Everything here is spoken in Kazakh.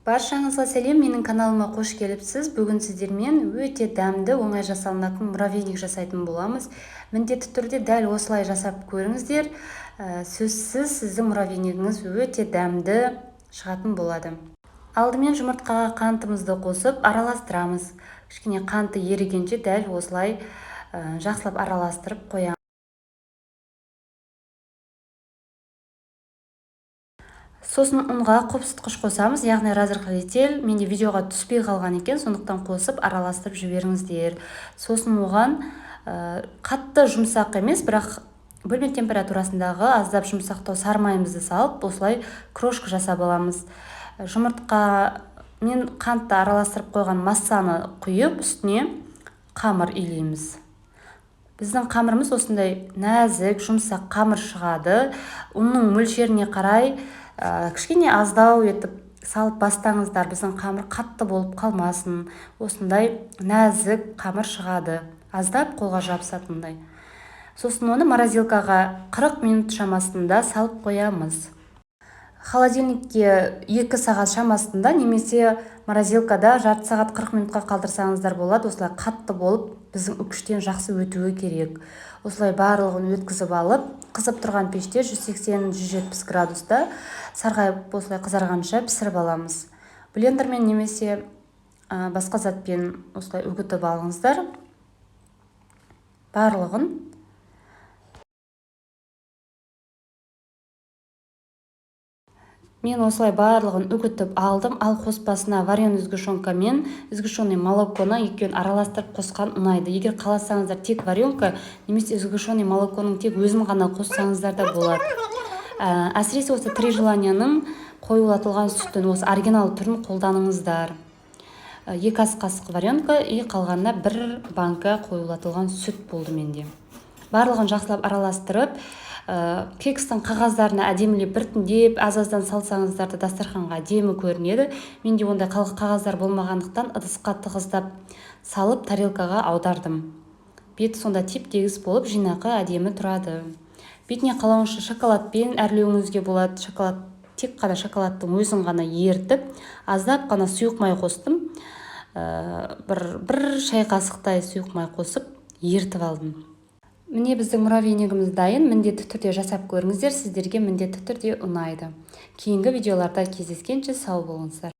Баршаңызға сәлем, менің каналыма қош келіпсіз. Бүгін сіздермен өте дәмді, оңай жасалынатын муравейник жасайтын боламыз. Міндетті түрде дәл осылай жасап көріңіздер. Сөзсіз сіздің муравейнигіңіз өте дәмді шығатын болады. Алдымен жұмыртқаға қантымызды қосып араластырамыз. Кішкене қанты ерігенше дәл осылай жақсылап араластырып қоямыз. Сосын ұнға қопсытқыш қосамыз, яғни разрыхлитель. Менде видеоға түспей қалған екен, сондықтан қосып араластырып жіберіңіздер. Сосын оған қатты жұмсақ емес, бірақ бөлме температурасындағы аздап жұмсақтау сармайымызды салып, осылай крошка жасап аламыз. Жұмыртқа мен қантты араластырып қойған массаны құйып, үстіне қамыр илейміз. Біздің қамырымыз осындай нәзік, жұмсақ қамыр шығады. Ұнның мөлшеріне қарай кішкене аздау етіп салып бастаңыздар, біздің қамыр қатты болып қалмасын. Осындай нәзік қамыр шығады, аздап қолға жабысатындай. Сосын оны морозилкаға 40 минут шамасында салып қоямыз. Холодильникке 2 сағат шамасында немесе морозилкада жарты сағат 40 минутқа қалдырсаңыздар болады. Осылай қатты болып біздің үкіштен жақсы өтуі керек. Осылай барлығын өткізіп алып, қызып тұрған пеште 180-170 градуста сарғайып осылай қызарғанша пісіріп аламыз. Блендермен немесе басқа затпен осылай үгітіп алыңыздар. Барлығын мен осылай барлығын үгітіп алдым. Ал қоспасына вареный сгущенка мен сгущенный молоконы екеуін араластырып қосқан ұнайды. Егер қаласаңыздар тек варенка немесе сгущенный молоконың тек өзін ғана қоссаңыздар да болады. Әсіресе осы три желанияның қоюлатылған сүттін, осы оригинал түрін қолданыңыздар. 2 ас қасық варенка и қалғанына 1 банка қоюлатылған сүт болды менде. Барлығын жақсылап араластырып, кекстің қағаздарына әдемілеп біртіндеп аз-аздан салсаңыздар да дастарханға әдемі көрінеді. Менде ондай қағаздар болмағандықтан ыдысқа тығыздап салып тарелкаға аудардым. Беті сонда теп-тегіс болып жинақы әдемі тұрады. Бетіне қалауынша шоколадпен әрлеуіңізге болады. Тек қана шоколадтың өзін ғана ертіп, аздап қана сұйық май қостым. Бір шай қасықтай сұйық май қосып ертіп алдым. Міне біздің муравейнигіміз дайын. Міндетті түрде жасап көріңіздер, сіздерге міндетті түрде ұнайды. Кейінгі видеоларда кездескенше сау болыңыздар.